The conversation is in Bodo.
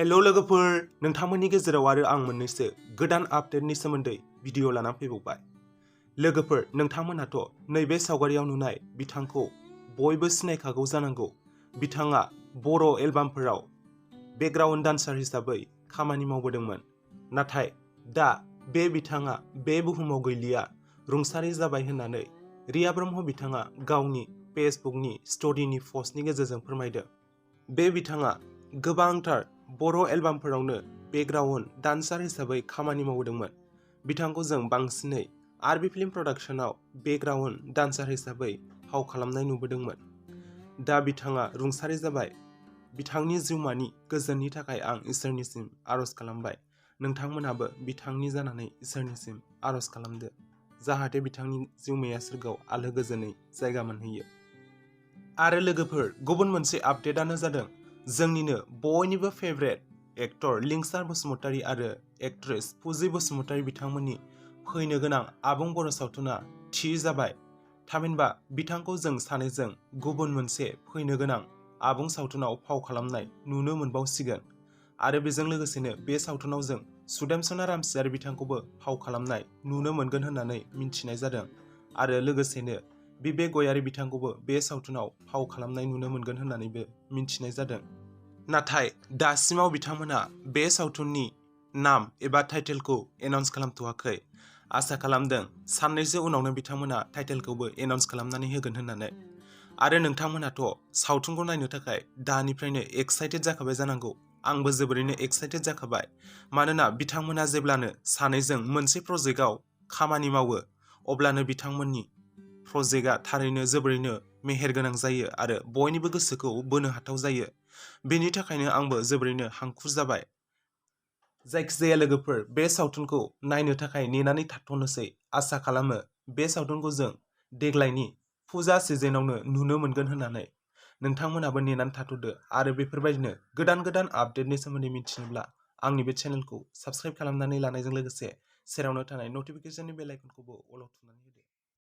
हेलो लोगोफोर, नोंथांमोननि गेजेराव आरो आं मोननैसो गोदान आपडेटनि सोमोन्दै भिडिअ लाना फैबावबाय। लोगोफोर, नोंथांमोनहाथ' नैबे सावगारियाव नुनाय बिथांखौ बयबो सिनायखागौ जानांगौ। बिथाङा बर' एलबामफोराव बेकग्राउन्ड डान्सार हिसाबै खामानि मावबोदोंमोन। नाथाय दा बे बिथाङा बे बुहुमाव गैलिया, रुंसारि जाबाय होननानै रिया ब्रह्म बिथाङा गावनि फेसबुकनि स्ट'रीनि पस्टनि गेजेरजों फोरमायदों। बे बिथाङा गोबांथार बर' एलबामफोरावनो बेकग्राउन्ड डान्सार हिसाबै खामानि मावदोंमोन। बिथांखौ जों बांसिनै आरबि फिल्म प्रडाक्शनाव बेकग्राउन्ड डान्सार हिसाबै फाव खालामनाय नुबोदोंमोन। दा बिथाङा रुंसारि जाबाय। बिथांनि जिउमानि गोजोननि थाखाय आं इसोरनिसिम आर'ज खालामबाय। नोंथांमोनहाबो बिथांनि जानानै इसोरनिसिम आर'ज खालामदो, जाहाथे बिथांनि जिउमाया सोरगोआव आलो गोजोनै जायगा मोनहैयो। आरो लोगोफोर, गुबुन मोनसे आपडेटआनो जादों जोंनिनो बयनिबो फेभरेट एक्टर लिंसार बसुमतारी आरो एक्ट्रेस फुजि बसुमतारी बिथांमोननि फैनो गोनां आबुं बर' सावथुना थि जाबाय। थामहिनबा बिथांखौ जों सानैजों गुबुन मोनसे फैनो गोनां आबुं सावथुनाव फाव खालामनाय नुनो मोनबावसिगोन। आरो बेजों लोगोसेनो बे सावथुनाव जों सुदेमसना रामसियारि बिथांखौबो फाव खालामनाय नुनो मोनगोन होननानै मिन्थिनाय जादों। आरो लोगोसेनो बिबेक गयारि बिथांखौबो बे सावथुनाव फाव खालामनाय नुनो मोनगोन होननानैबो मिन्थिनाय जादों। नाथाय दासिमाव बिथांमोना बे सावथुननि नाम एबा टाइटेलखौ एनाउन्स खालामथ'वाखै। आसा खालामदों साननैसो उनावनो बिथांमोना टाइटेलखौबो एनाउन्स खालामनानै होगोन होननानै। आरो नोंथांमोनाथ' सावथुनखौ नायनो थाखाय दानिफ्रायनो एक्साइटेड जाखाबाय जानांगौ। आंबो जोबोरैनो एक्साइटेड जाखाबाय। मानोना बिथांमोना जेब्लानो सानैजों मोनसे प्रजेक्टआव खामानि मावो, अब्लानो बिथांमोननि प्रजेक्टआ थारैनो जोबोरैनो मेहेरगोनां जायो आरो बयनिबो गोसोखौ बोनो हाथाव जायो। बेनि थाखायनो आंबो जोबोरैनो हांखुर जाबाय। जायखिजाया लोगोफोर, बे सावथुनखौ नायनो थाखाय नेनानै थाथ'नोसै। आसा खालामो बे सावथुनखौ जों देग्लायनि फुजा सिजोनावनो नुनो मोनगोन होननानै। नोंथांमोनाबो नेनानै थाथ'दो आरो बेफोरबायदिनो गोदान गोदान आपडेटनि सोमोन्दै मिथिनोब्ला आंनि बे चेनेलखौ साबस्क्राइब खालामनानै लानायजों लोगोसे सेरावनो थानाय नटिफिकेशननि बेल आइकनखौबो अल आव थुनानै होदो।